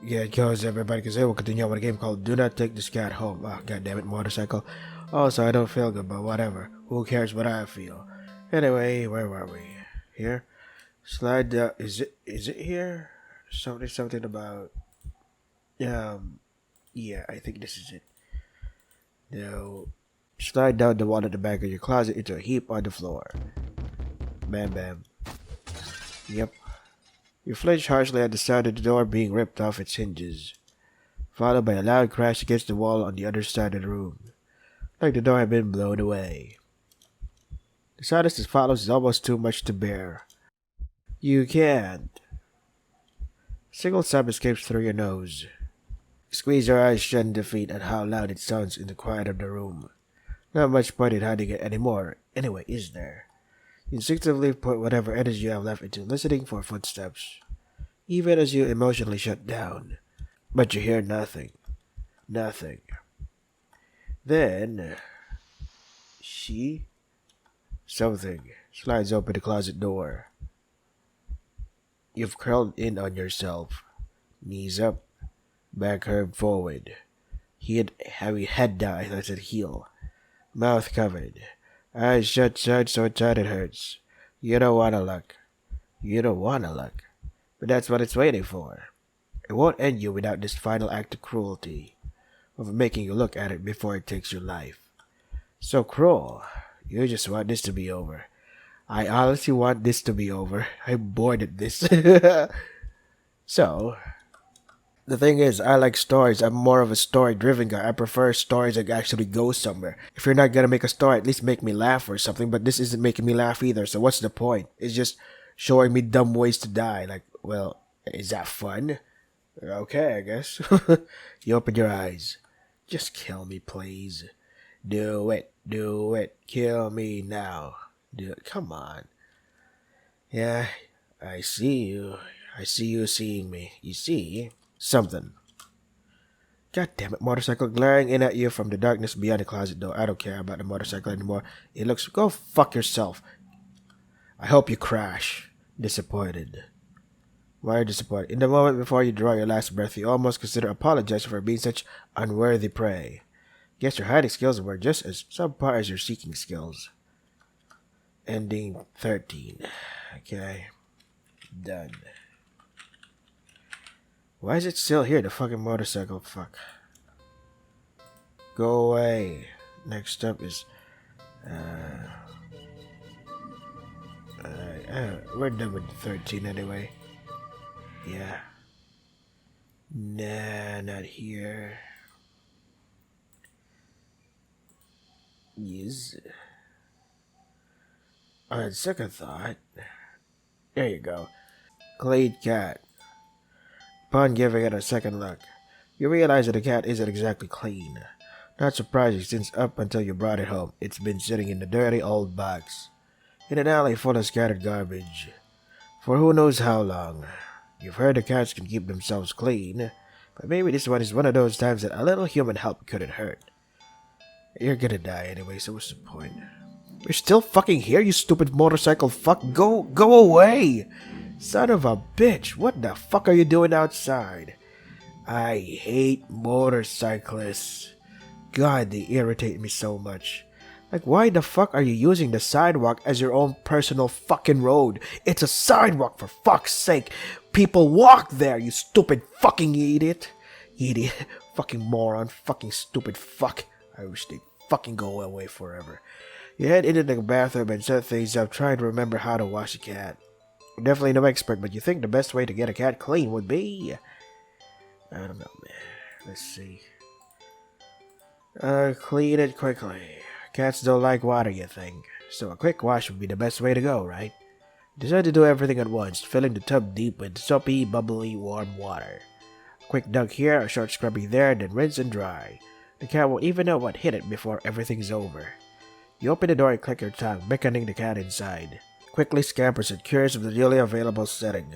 Yeah, it goes everybody because they will continue with a game called Do Not Take This Cat Home. Oh, god damn it, motorcycle. Also, I don't feel good, but whatever. Who cares what I feel? Anyway, where were we? Here? Slide down. Is it here? Something about. Yeah, I think this is it. Now, slide down the wall at the back of your closet into a heap on the floor. Bam, bam. Yep. You flinch harshly at the sound of the door being ripped off its hinges, followed by a loud crash against the wall on the other side of the room, like the door had been blown away. The silence that follows is almost too much to bear. You can't. A single sob escapes through your nose. Squeeze your eyes shut in defeat at how loud it sounds in the quiet of the room. Not much point in hiding it anymore, anyway, is there? You instinctively put whatever energy you have left into listening for footsteps, even as you emotionally shut down. But you hear nothing. Nothing. Then, something slides open the closet door. You've curled in on yourself, knees up, back curved forward, head down, I said heel, mouth covered, eyes shut so tight it hurts. You don't wanna look. You don't wanna look. But that's what it's waiting for. It won't end you without this final act of cruelty, of making you look at it before it takes your life. So cruel. You just want this to be over. I honestly want this to be over. I'm bored of this. So, the thing is, I like stories. I'm more of a story-driven guy. I prefer stories that actually go somewhere. If you're not gonna make a story, at least make me laugh or something. But this isn't making me laugh either, so what's the point? It's just showing me dumb ways to die. Like, well, is that fun? Okay, I guess. You open your eyes. Just kill me, please. Do it. Do it. Kill me now. Do it. Come on. Yeah, I see you. I see you seeing me. You see? Something. God damn it, motorcycle glaring in at you from the darkness beyond the closet door. I don't care about the motorcycle anymore. It looks. Go fuck yourself. I hope you crash. Disappointed. Why are you disappointed? In the moment before you draw your last breath, you almost consider apologizing for being such unworthy prey. Guess your hiding skills were just as subpar as your seeking skills. Ending 13. Okay. Done. Why is it still here? The fucking motorcycle. Fuck. Go away. Next up is... we're done with 13 anyway. Yeah. Nah, not here. Yes. On second thought... There you go. Clean cat. Upon giving it a second look, you realize that the cat isn't exactly clean. Not surprising since up until you brought it home, it's been sitting in the dirty old box, in an alley full of scattered garbage, for who knows how long. You've heard the cats can keep themselves clean, but maybe this one is one of those times that a little human help couldn't hurt. You're gonna die anyway, so what's the point? You're still fucking here, you stupid motorcycle fuck. Go away! Son of a bitch, what the fuck are you doing outside? I hate motorcyclists. God, they irritate me so much. Like, why the fuck are you using the sidewalk as your own personal fucking road? It's a sidewalk, for fuck's sake. People walk there, you stupid fucking idiot. Idiot. Fucking moron. Fucking stupid fuck. I wish they'd fucking go away forever. You head into the bathroom and set things up, trying to remember how to wash a cat. You're definitely no expert, but you think the best way to get a cat clean would be... I don't know, man. Let's see. Clean it quickly. Cats don't like water, you think. So a quick wash would be the best way to go, right? Decide to do everything at once, filling the tub deep with soapy, bubbly, warm water. A quick dunk here, a short scrubbing there, then rinse and dry. The cat won't even know what hit it before everything's over. You open the door and click your tongue, beckoning the cat inside. Quickly scampers and curious of the newly available setting.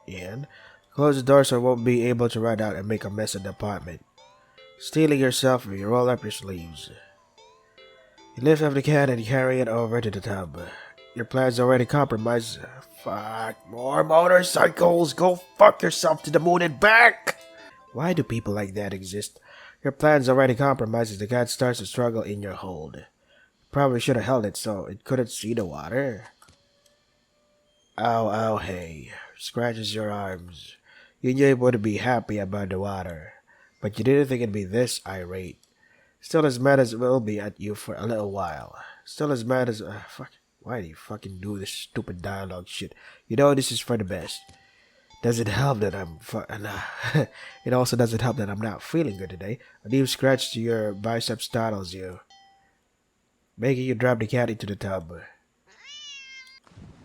And close the door so it won't be able to run out and make a mess in the apartment. Stealing yourself, you roll up your sleeves. You lift up the cat and carry it over to the tub. Your plan's already compromised. Fuck, more motorcycles! Go fuck yourself to the moon and back! Why do people like that exist? Your plan's already compromised as the cat starts to struggle in your hold. Probably should have held it so it couldn't see the water. Ow, ow, hey. Scratches your arms. You knew it would be happy about the water, but you didn't think it'd be this irate. Still as mad as it will be at you for a little while. Still as mad as... fuck. Why do you fucking do this stupid dialogue shit? You know this is for the best. Does it help that I'm... it also doesn't help that I'm not feeling good today. A deep scratch to your bicep startles you, making you drop the cat into the tub.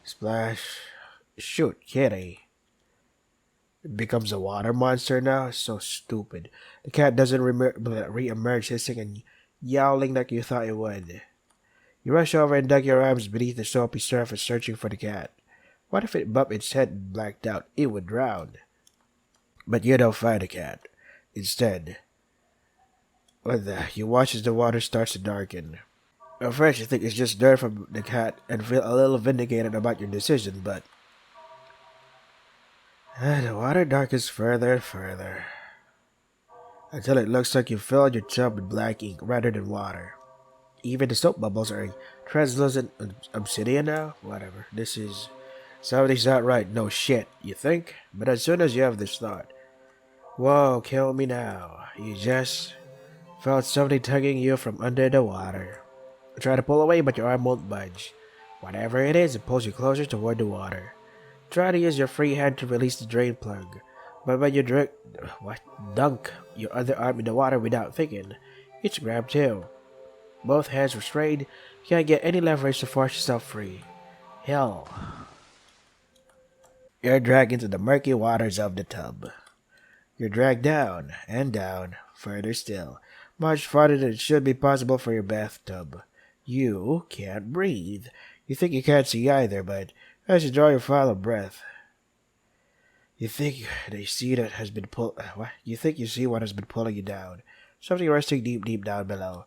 Splash. Shoot, kitty. It becomes a water monster now? So stupid. The cat doesn't re-emerge hissing and yowling like you thought it would. You rush over and dug your arms beneath the soapy surface searching for the cat. What if it bumped its head and blacked out? It would drown. But you don't find the cat. Instead, you watch as the water starts to darken. At first you think it's just dirt from the cat and feel a little vindicated about your decision, but the water darkens further and further, until it looks like you filled your tub with black ink rather than water. Even the soap bubbles are translucent obsidian now? Whatever. Something's not right. No shit, you think? But as soon as you have this thought, whoa, kill me now, you just felt something tugging you from under the water. You try to pull away, but your arm won't budge. Whatever it is, it pulls you closer toward the water. Try to use your free hand to release the drain plug, but when you dunk your other arm in the water without thinking, it's grabbed too. Both hands restrained, you can't get any leverage to force yourself free. Hell. You're dragged into the murky waters of the tub. You're dragged down and down, further still, much farther than it should be possible for your bathtub. You can't breathe. You think you can't see either, but as you draw your final breath, you think you see what has been pulling you down. Something resting deep down below.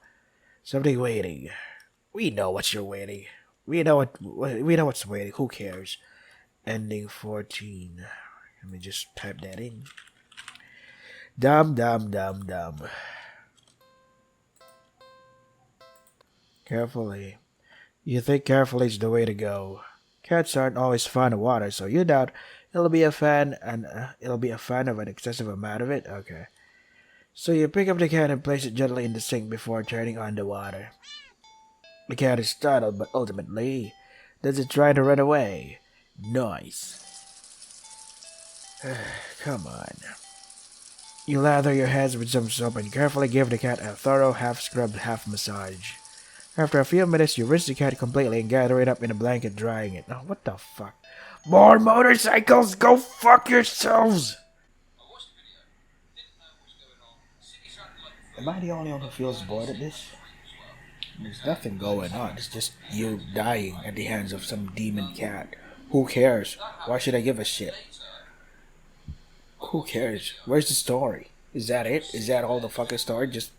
Something waiting. We know what you're waiting. We know what's waiting. Who cares? Ending 14. Let me just type that in. Dumb. Carefully. You think carefully is the way to go. Cats aren't always fond of water, so you doubt it'll be a fan of an excessive amount of it? Okay. So you pick up the cat and place it gently in the sink before turning on the water. The cat is startled, but ultimately does it try to run away. Nice. Come on. You lather your hands with some soap and carefully give the cat a thorough half-scrub, half-massage. After a few minutes, you rinse the cat completely and gather it up in a blanket, drying it. Oh, what the fuck? More motorcycles! Go fuck yourselves! Am I the only one who feels bored at this? There's nothing going on. It's just you dying at the hands of some demon cat. Who cares? Why should I give a shit? Who cares? Where's the story? Is that it? Is that all the fucking story? Just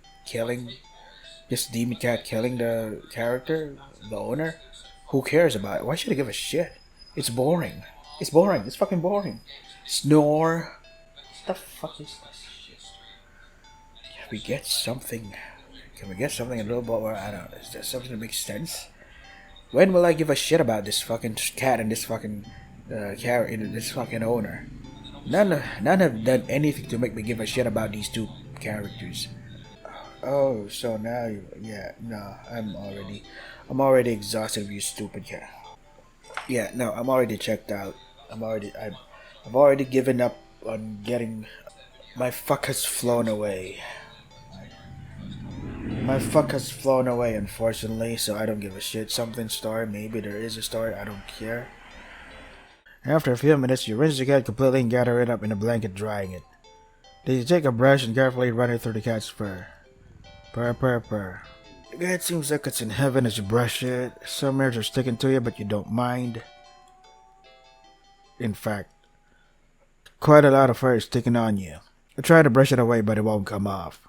demon cat killing the character? The owner? Who cares about it? Why should I give a shit? It's boring. It's boring. It's fucking boring. Snore. What the fuck is this shit? Can we get something a little bit more, I don't know, is there something that makes sense? When will I give a shit about this fucking cat and this fucking this fucking owner? None have done anything to make me give a shit about these two characters. Oh, so now I'm already exhausted of you stupid cat. Yeah, no, I'm already checked out. I've already given up on getting. My fuck has flown away. My fuck has flown away, unfortunately, so I don't give a shit. Story, maybe there is a story, I don't care. After a few minutes, you rinse the cat completely and gather it up in a blanket, drying it. Then you take a brush and carefully run it through the cat's fur. Purr, purr, purr. The cat seems like it's in heaven as you brush it. Some hairs are sticking to you, but you don't mind. In fact, quite a lot of fur is sticking on you. I try to brush it away, but it won't come off.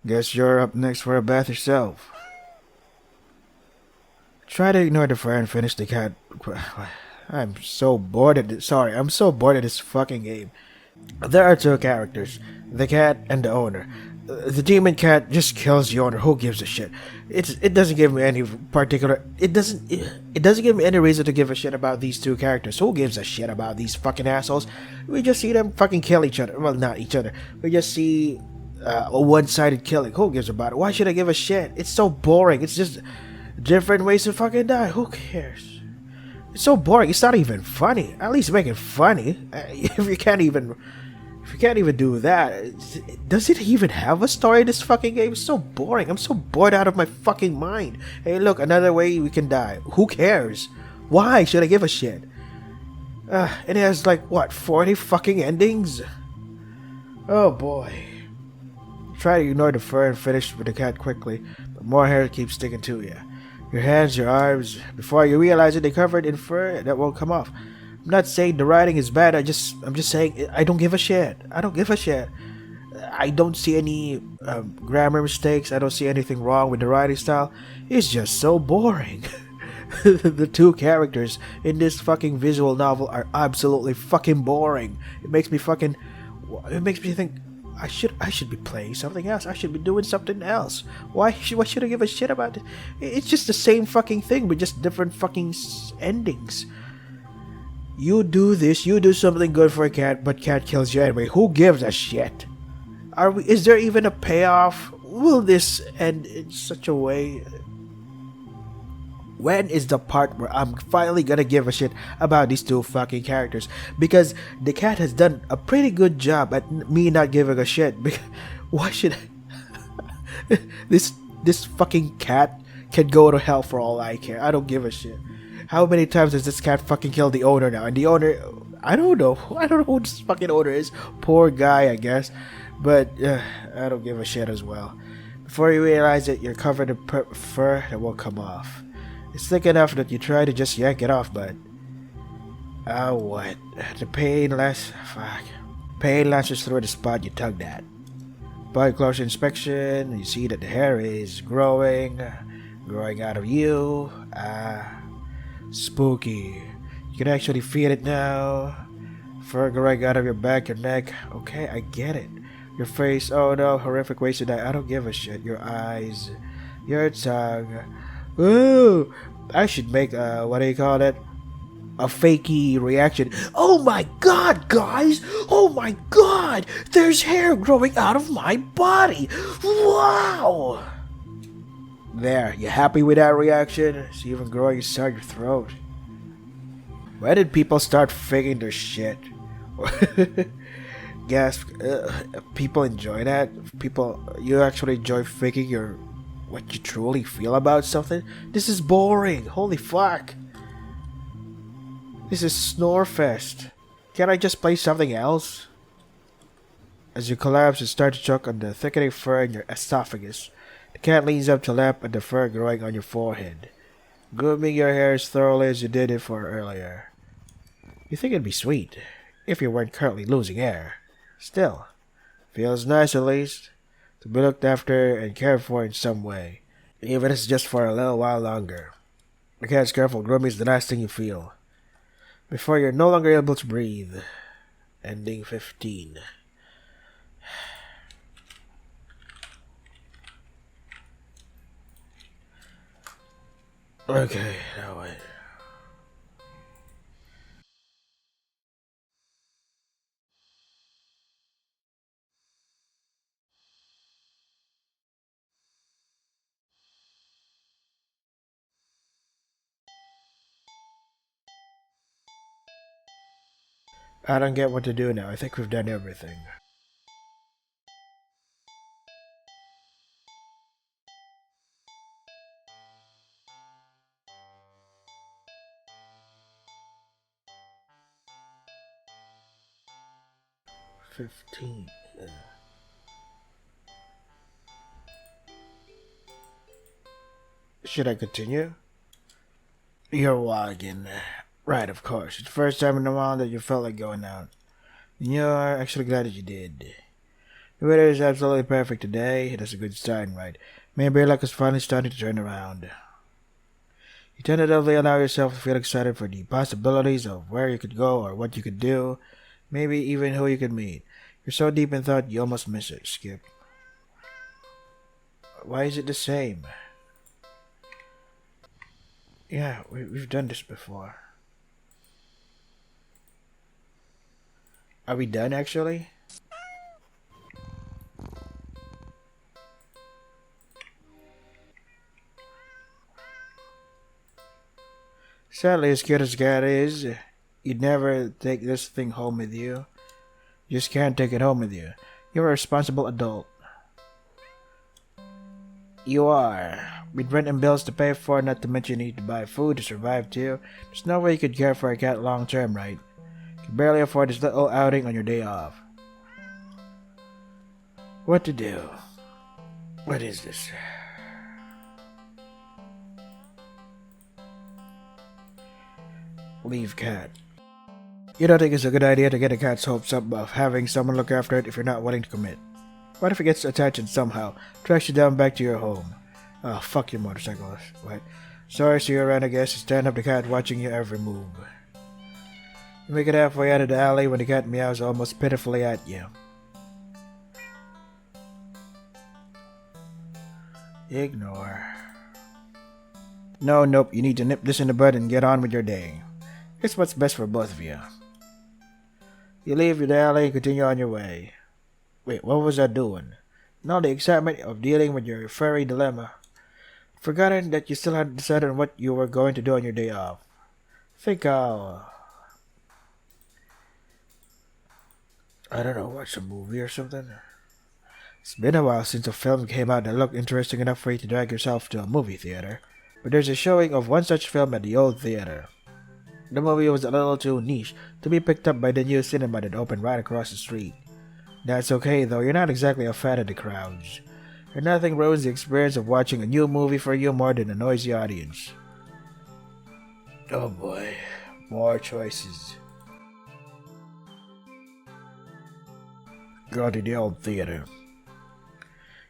Guess you're up next for a bath yourself. Try to ignore the fire and finish the cat. I'm so bored of this. Sorry, I'm so bored of this fucking game. There are two characters, the cat and the owner. The demon cat just kills the owner. Who gives a shit? It doesn't give me any particular. It doesn't give me any reason to give a shit about these two characters. Who gives a shit about these fucking assholes? We just see them fucking kill each other. Well, not each other. We just see a one-sided killing. Who gives about it? Why should I give a shit? It's so boring. It's just different ways to fucking die. Who cares? It's so boring. It's not even funny. At least make it funny. If you can't even do that, does it even have a story? This fucking game is so boring. I'm so bored out of my fucking mind. Hey, look, another way we can die. Who cares? Why should I give a shit? And it has like what, 40 fucking endings? Oh boy. Try to ignore the fur and finish with the cat quickly, but more hair keeps sticking to you. Your hands, your arms, before you realize it, they're covered in fur that won't come off. I'm not saying the writing is bad, I'm just saying I don't give a shit. I don't give a shit. I don't see any grammar mistakes. I don't see anything wrong with the writing style. It's just so boring. The two characters in this fucking visual novel are absolutely fucking boring. It makes me think I should be playing something else. I should be doing something else. Why should I give a shit about it? It's just the same fucking thing with just different fucking endings. You do this, you do something good for a cat, but cat kills you anyway. Who gives a shit? Is there even a payoff? Will this end in such a way? When is the part where I'm finally gonna give a shit about these two fucking characters? Because the cat has done a pretty good job at me not giving a shit. Why should I? This fucking cat can go to hell for all I care. I don't give a shit. How many times has this cat fucking killed the owner now? And the owner, I don't know who this fucking owner is. Poor guy, I guess. But I don't give a shit as well. Before you realize it, you're covered in fur that won't come off. It's thick enough that you try to just yank it off, but what? The pain lashes through the spot you tugged at. Upon closer inspection, you see that the hair is growing out of you. Spooky. You can actually feel it now. Fur growing out of your back, your neck. Okay, I get it. Your face, oh no, horrific ways to die. I don't give a shit. Your eyes, your tongue. Ooh, I should make what do you call it? A fakey reaction. Oh my god, guys! Oh my god! There's hair growing out of my body! Wow! There, you happy with that reaction? It's even growing inside your throat. When did people start faking their shit? Gasp. People enjoy that? You actually enjoy faking what you truly feel about something? This is boring. Holy fuck. This is Snorefest. Can't I just play something else? As you collapse, you start to choke on the thickening fur in your esophagus. The cat leans up to lap at the fur growing on your forehead, grooming your hair as thoroughly as you did it for earlier. You think it'd be sweet, if you weren't currently losing hair. Still, feels nice at least, to be looked after and cared for in some way, even if it's just for a little while longer. The cat's careful grooming is the last thing you feel, before you're no longer able to breathe. Ending 15. Okay, now wait. I don't get what to do now. I think we've done everything. $15. Should I continue? You're walking. Right, of course. It's the first time in a while that you felt like going out. And you're actually glad that you did. The weather is absolutely perfect today. That's a good sign, right? Maybe your luck is finally starting to turn around. You tentatively allow yourself to feel excited for the possibilities of where you could go or what you could do, maybe even who you could meet. You're so deep in thought you almost miss it. Skip. Why is it the same? Yeah, we've done this before. Are we done actually? Sadly, as cute as Cat is, you'd never take this thing home with you. You just can't take it home with you. You're a responsible adult. You are. With rent and bills to pay for, not to mention you need to buy food to survive too. There's no way you could care for a cat long term, right? You can barely afford this little outing on your day off. What to do? What is this? Leave cat. You don't think it's a good idea to get a cat's hopes up of having someone look after it if you're not willing to commit? What if it gets attached and somehow tracks you down back to your home? Oh, fuck your motorcycle. What? Sorry, see you around, I guess. Stand up the cat watching your every move. You make it halfway out of the alley when the cat meows almost pitifully at you. Ignore. No, nope, you need to nip this in the bud and get on with your day. It's what's best for both of you. You leave the alley and continue on your way. Wait, what was I doing? Now the excitement of dealing with your furry dilemma. Forgotten that you still hadn't decided on what you were going to do on your day off. Think I'll... I don't know, watch a movie or something? It's been a while since a film came out that looked interesting enough for you to drag yourself to a movie theater. But there's a showing of one such film at the old theater. The movie was a little too niche to be picked up by the new cinema that opened right across the street. That's okay though, you're not exactly a fan of the crowds. And nothing ruins the experience of watching a new movie for you more than a noisy audience. Oh boy, more choices. Go to the old theater.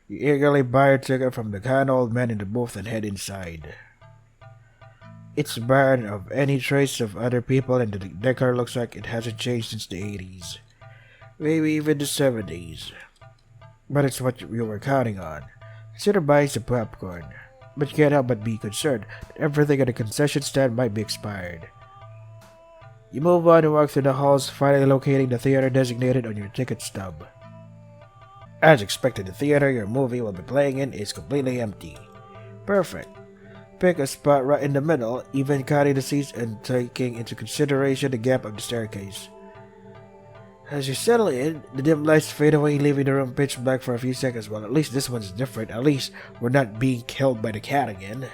You eagerly buy your ticket from the kind old man in the booth and head inside. It's barren of any trace of other people and the decor looks like it hasn't changed since the 80s. Maybe even the 70s. But it's what you were counting on. Consider buying some popcorn. But you can't help but be concerned that everything at the concession stand might be expired. You move on and walk through the halls, finally locating the theater designated on your ticket stub. As expected, the theater your movie will be playing in is completely empty. Perfect. Pick a spot right in the middle, even counting the seats and taking into consideration the gap of the staircase. As you settle in, the dim lights fade away, leaving the room pitch black for a few seconds. Well, at least this one's different. At least we're not being killed by the cat again.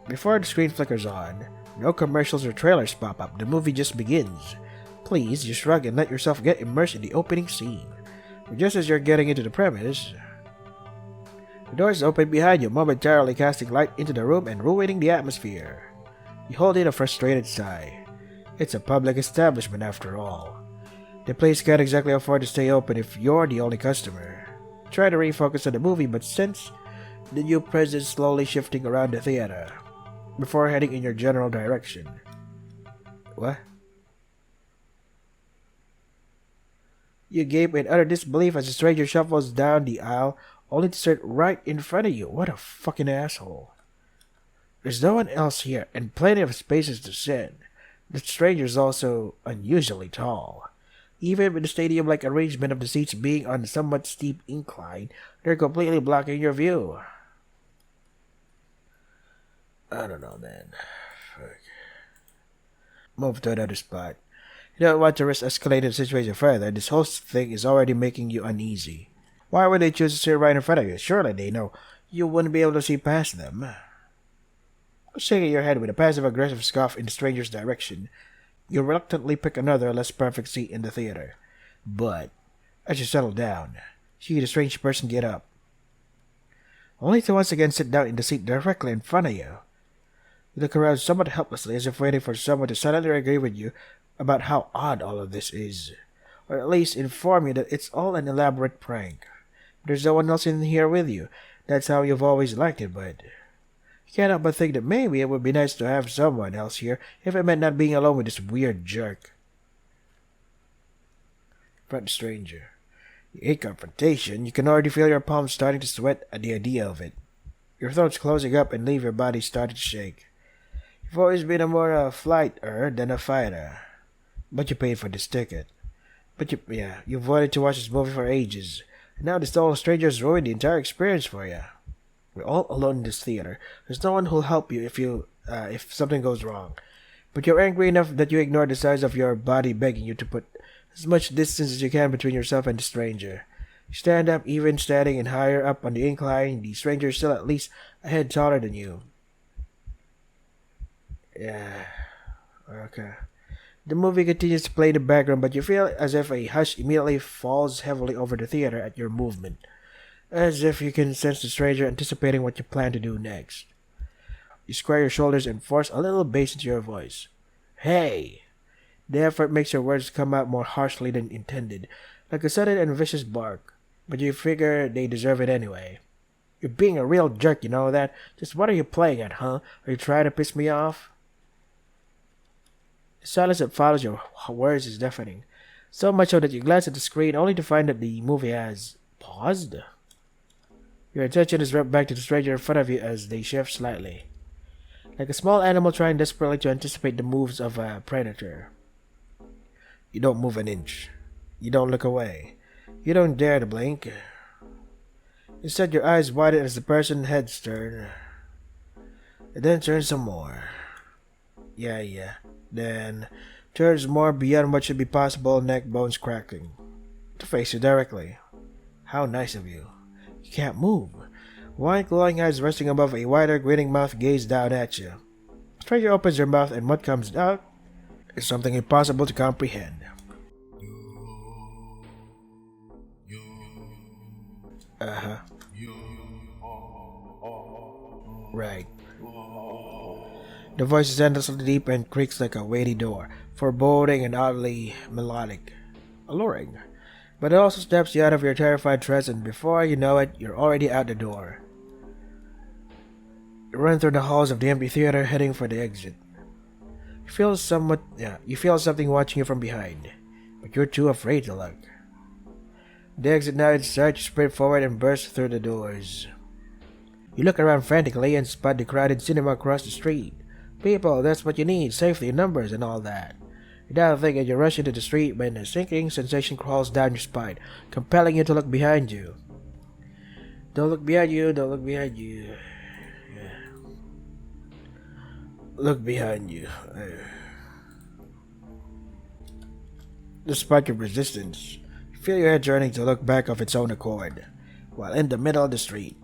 Before the screen flickers on, no commercials or trailers pop up. The movie just begins. Please, you shrug and let yourself get immersed in the opening scene. But just as you're getting into the premise, the doors open behind you, momentarily casting light into the room and ruining the atmosphere. You hold in a frustrated sigh. It's a public establishment after all. The place can't exactly afford to stay open if you're the only customer. Try to refocus on the movie but sense the new presence slowly shifting around the theater before heading in your general direction. What? You gape in utter disbelief as a stranger shuffles down the aisle, only to sit right in front of you. What a fucking asshole. There's no one else here, and plenty of spaces to sit. The stranger is also unusually tall. Even with the stadium-like arrangement of the seats being on a somewhat steep incline, they're completely blocking your view. I don't know, man. Fuck. Move to another spot. You don't want to risk escalating the situation further. This whole thing is already making you uneasy. Why would they choose to sit right in front of you? Surely they know you wouldn't be able to see past them. Shaking your head with a passive-aggressive scoff in the stranger's direction, you reluctantly pick another, less perfect seat in the theater. But, as you settle down, see the strange person get up, only to once again sit down in the seat directly in front of you. You look around somewhat helplessly as if waiting for someone to silently agree with you about how odd all of this is, or at least inform you that it's all an elaborate prank. There's no one else in here with you. That's how you've always liked it, but You can't help but think that maybe it would be nice to have someone else here if it meant not being alone with this weird jerk. Front stranger. You hate confrontation. You can already feel your palms starting to sweat at the idea of it. Your throat's closing up and leave your body starting to shake. You've always been a more flighter than a fighter. But you paid for this ticket. You've wanted to watch this movie for ages. And now this total stranger has ruined the entire experience for you. We're all alone in this theater. There's no one who'll help you if something goes wrong. But you're angry enough that you ignore the size of your body begging you to put as much distance as you can between yourself and the stranger. You stand up, even standing and higher up on the incline, the stranger is still at least a head taller than you. Yeah. Okay. The movie continues to play in the background, but you feel as if a hush immediately falls heavily over the theater at your movement. As if you can sense the stranger anticipating what you plan to do next. You square your shoulders and force a little bass into your voice. Hey! The effort makes your words come out more harshly than intended, like a sudden and vicious bark, but you figure they deserve it anyway. You're being a real jerk, you know that? Just what are you playing at, huh? Are you trying to piss me off? The silence that follows your words is deafening, so much so that you glance at the screen only to find that the movie has paused. Your attention is brought back to the stranger in front of you as they shift slightly, like a small animal trying desperately to anticipate the moves of a predator. You don't move an inch. You don't look away. You don't dare to blink. Instead, your eyes widen as the person's head turns, and then turns some more. Yeah. Then turns more beyond what should be possible, neck bones cracking, to face you directly. How nice of you. You can't move. Wide glowing eyes resting above a wider, grinning mouth gaze down at you. The stranger opens her mouth and what comes out is something impossible to comprehend. Right. The voice is endlessly deep and creaks like a weighty door, foreboding and oddly melodic. Alluring. But it also snaps you out of your terrified trance, and before you know it, you're already out the door. You run through the halls of the empty theater, heading for the exit. You feel something watching you from behind, but you're too afraid to look. The exit now in sight, you sprint forward and burst through the doors. You look around frantically and spot the crowded cinema across the street. People, that's what you need, safety, numbers, and all that. You now think as you rush into the street when a sinking sensation crawls down your spine, compelling you to look behind you. Don't look behind you. Yeah. Look behind you. Despite your resistance, you feel your head turning to look back of its own accord, while in the middle of the street.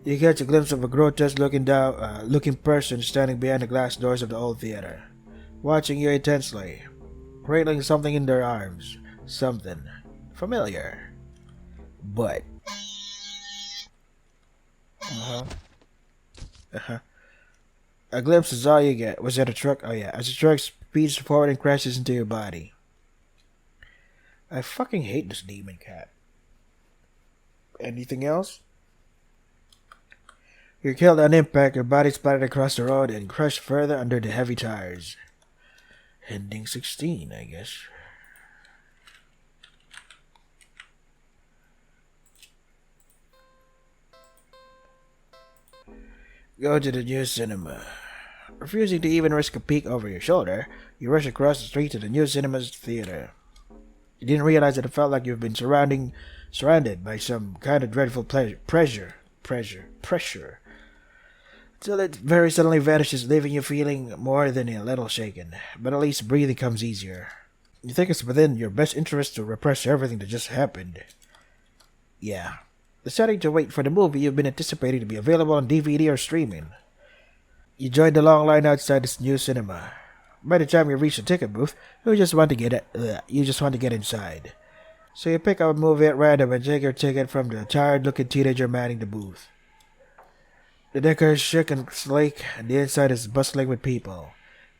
You catch a glimpse of a grotesque-looking person standing behind the glass doors of the old theater, watching you intensely, cradling something in their arms. Something familiar. But... A glimpse is all you get. Was that a truck? Oh yeah, as the truck speeds forward and crashes into your body. I fucking hate this demon cat. Anything else? You're killed on impact, your body splattered across the road and crushed further under the heavy tires. Ending 16, I guess. Go to the new cinema. Refusing to even risk a peek over your shoulder, you rush across the street to the new cinema's theater. You didn't realize that it felt like you've been surrounded by some kind of dreadful pressure. Till it very suddenly vanishes, leaving you feeling more than a little shaken, but at least breathing comes easier. You think it's within your best interest to repress everything that just happened. Yeah. Deciding to wait for the movie you've been anticipating to be available on DVD or streaming. You join the long line outside this new cinema. By the time you reach the ticket booth, you just want to get inside. So you pick up a movie at random and take your ticket from the tired-looking teenager manning the booth. The decor is chic and sleek, and the inside is bustling with people.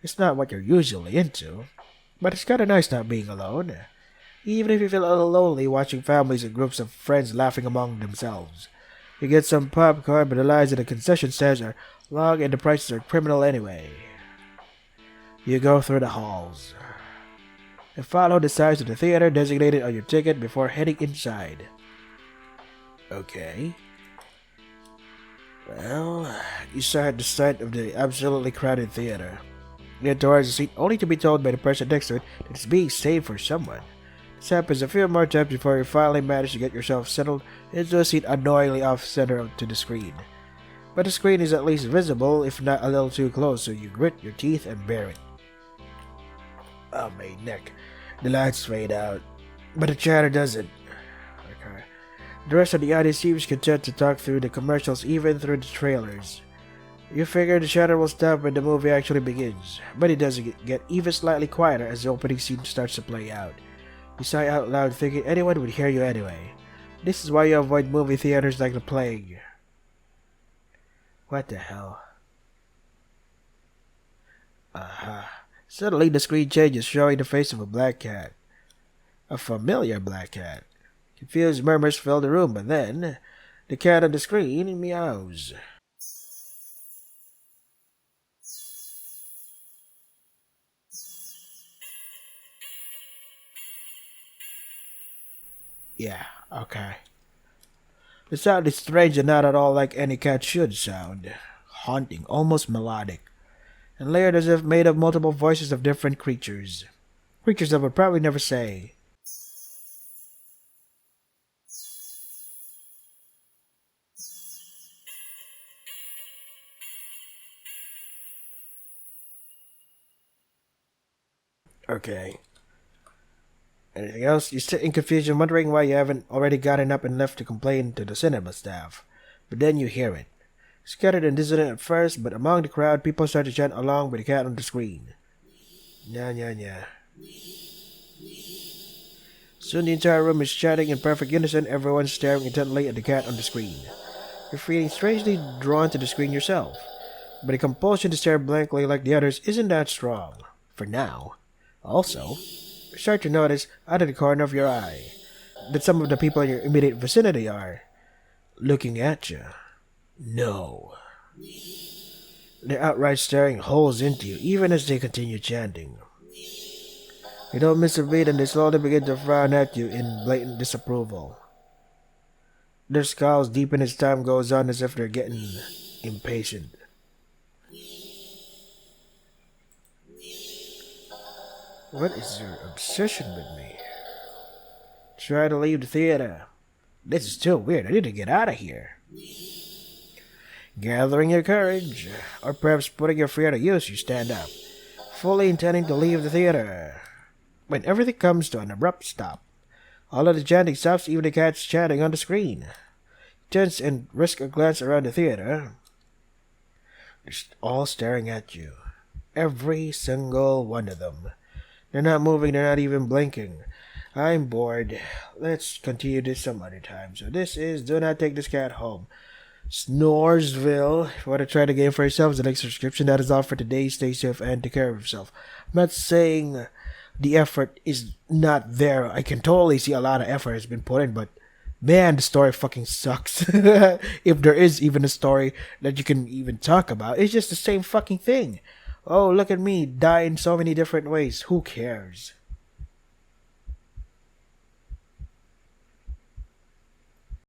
It's not what you're usually into, but it's kinda nice not being alone. Even if you feel a little lonely watching families and groups of friends laughing among themselves. You get some popcorn, but the lines at the concession stands are long and the prices are criminal anyway. You go through the halls and follow the signs of the theater designated on your ticket before heading inside. Okay. Well, you start at the sight of the absolutely crowded theater. Get towards the seat only to be told by the person next to it that it's being saved for someone. This happens a few more times before you finally manage to get yourself settled into a seat annoyingly off-center to the screen. But the screen is at least visible, if not a little too close, so you grit your teeth and bear it. Oh, my neck. The lights fade out, but the chatter doesn't. Okay. The rest of the audience seems content to talk through the commercials, even through the trailers. You figure the chatter will stop when the movie actually begins, but it doesn't get even slightly quieter as the opening scene starts to play out. You sigh out loud thinking anyone would hear you anyway. This is why you avoid movie theaters like the plague. What the hell? Suddenly the screen changes, showing the face of a black cat. A familiar black cat. Confused murmurs fill the room, but then the cat on the screen meows. Yeah, okay. The sound is strange and not at all like any cat should sound. Haunting, almost melodic, and layered as if made of multiple voices of different creatures. Creatures that would probably never say. Okay. Anything else? You sit in confusion, wondering why you haven't already gotten up and left to complain to the cinema staff. But then you hear it. Scattered and dissonant at first, but among the crowd, people start to chant along with the cat on the screen. Nya nya nya. Soon the entire room is chatting in perfect unison, everyone staring intently at the cat on the screen. You're feeling strangely drawn to the screen yourself, but the compulsion to stare blankly like the others isn't that strong. For now. Also, you start to notice out of the corner of your eye that some of the people in your immediate vicinity are looking at you. No. They're outright staring holes into you, even as they continue chanting. You don't miss a beat and they slowly begin to frown at you in blatant disapproval. Their scowls deepen as time goes on as if they're getting impatient. What is your obsession with me? Try to leave the theater. This is too weird. I need to get out of here. Gathering your courage, or perhaps putting your fear to use, you stand up, fully intending to leave the theater. When everything comes to an abrupt stop, all of the chanting stops, even the cats chanting on the screen. Tense and risk a glance around the theater. They're all staring at you. Every single one of them. They're not moving, they're not even blinking. I'm bored. Let's continue this some other time. So this is Do Not Take This Cat Home. Snoresville. If you want to try the game for yourself, the next subscription. That is all for today. Stay safe and take care of yourself. I'm not saying the effort is not there. I can totally see a lot of effort has been put in, but man, the story fucking sucks. If there is even a story that you can even talk about, it's just the same fucking thing. Oh, look at me, die in so many different ways. Who cares?